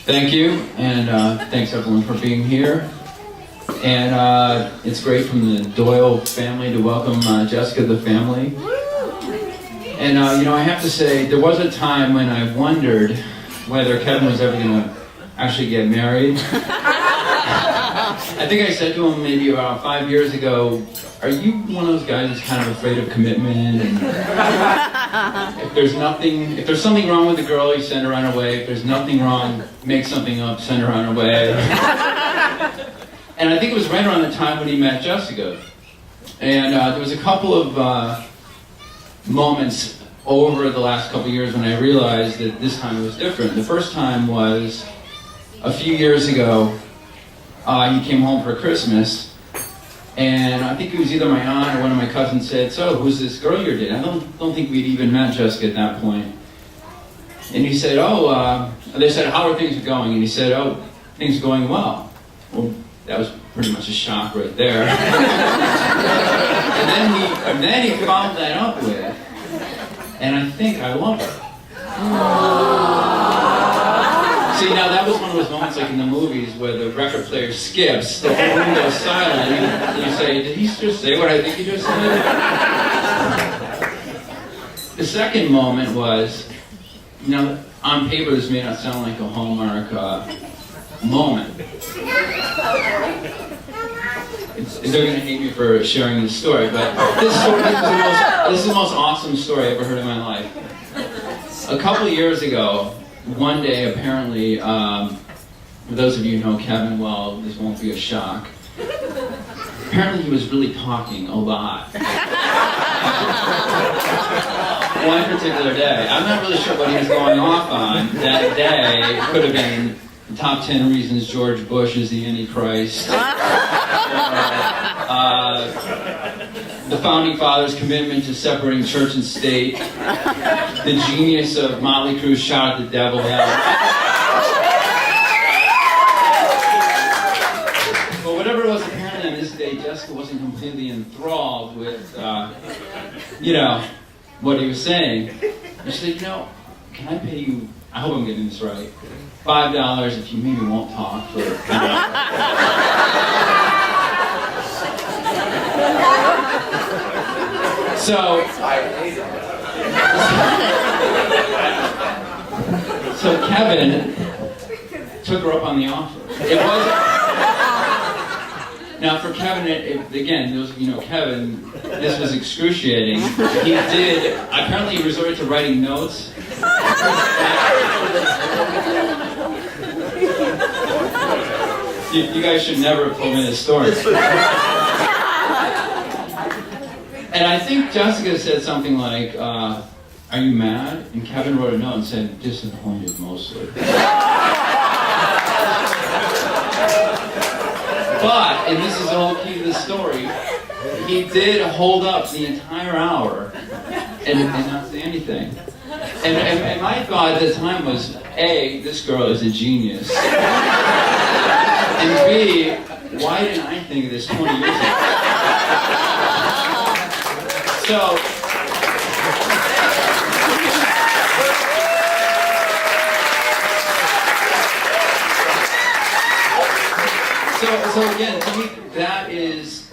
Thank you, and thanks everyone for being here. And it's great from the Doyle family to welcome Jessica to the family. And I have to say, there was a time when I wondered whether Kevin was ever going to actually get married. I think I said to him maybe about 5 years ago, are you one of those guys that's kind of afraid of commitment? And if there's something wrong with the girl, you send her on her way. If there's nothing wrong, make something up, send her on her way. And I think it was right around the time when he met Jessica. And there was a couple of moments over the last couple of years when I realized that this time it was different. The first time was a few years ago. He came home for Christmas, and I think it was either my aunt or one of my cousins said, "So, who's this girl you're dating?" I don't think we'd even met Jessica at that point. And he said, they said, "How are things going?" And he said, "Oh, things are going well." Well, that was pretty much a shock right there. and then he followed that up with, "And I think I love her." See, now that was one of those moments like in the movies where the record player skips, the whole room goes silent, and you say, "Did he just say what I think he just said?" The second moment was, on paper this may not sound like a Hallmark moment. They're going to hate me for sharing this story, but this is the most awesome story I ever heard in my life. A couple of years ago, one day, apparently, for those of you who know Kevin well, this won't be a shock. Apparently he was really talking a lot. One particular day. I'm not really sure what he was going off on that day. It could have been the top 10 reasons George Bush is the Antichrist. The Founding Fathers' commitment to separating church and state. The genius of Motley Crue's Shot at the Devil. But whatever it was, apparently on this day, Jessica wasn't completely enthralled with, what he was saying. And she said, can I pay you, I hope I'm getting this right, $5 if you maybe won't talk for So Kevin took her up on the offer. It wasn't. Now for Kevin, again, those of you know Kevin, this was excruciating. Apparently he resorted to writing notes. You guys should never have told me this story. And I think Jessica said something like, "Are you mad?" And Kevin wrote a note and said, "Disappointed mostly." But, and this is the whole key to the story, he did hold up the entire hour and not say anything. And my thought at the time was, A, this girl is a genius. And B, why didn't I think of this 20 years ago? So again, to me, that is,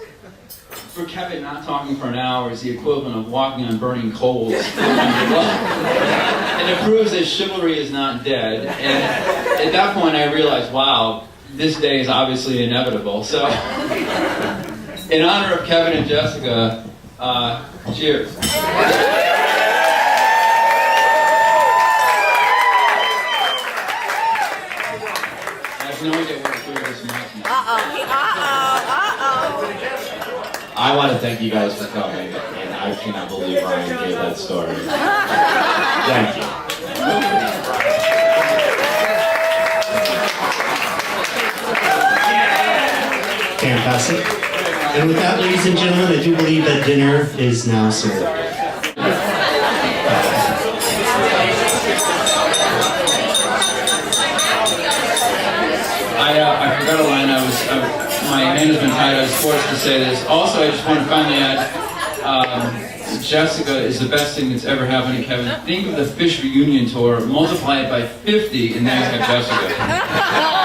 for Kevin, not talking for an hour is the equivalent of walking on burning coals. And it proves that chivalry is not dead. And at that point, I realized, wow, this day is obviously inevitable. So, in honor of Kevin and Jessica, cheers. I have no idea what to do with this mic now. I want to thank you guys for coming, and I cannot believe Ryan gave that story. Thank you. Fantastic. And with that, ladies and gentlemen, I do believe that dinner is now served. I forgot a line. My hand has been tied. I was forced to say this. Also, I just want to finally add, Jessica is the best thing that's ever happened to Kevin. Think of the Fish reunion tour, multiply it by 50, and then he's got Jessica.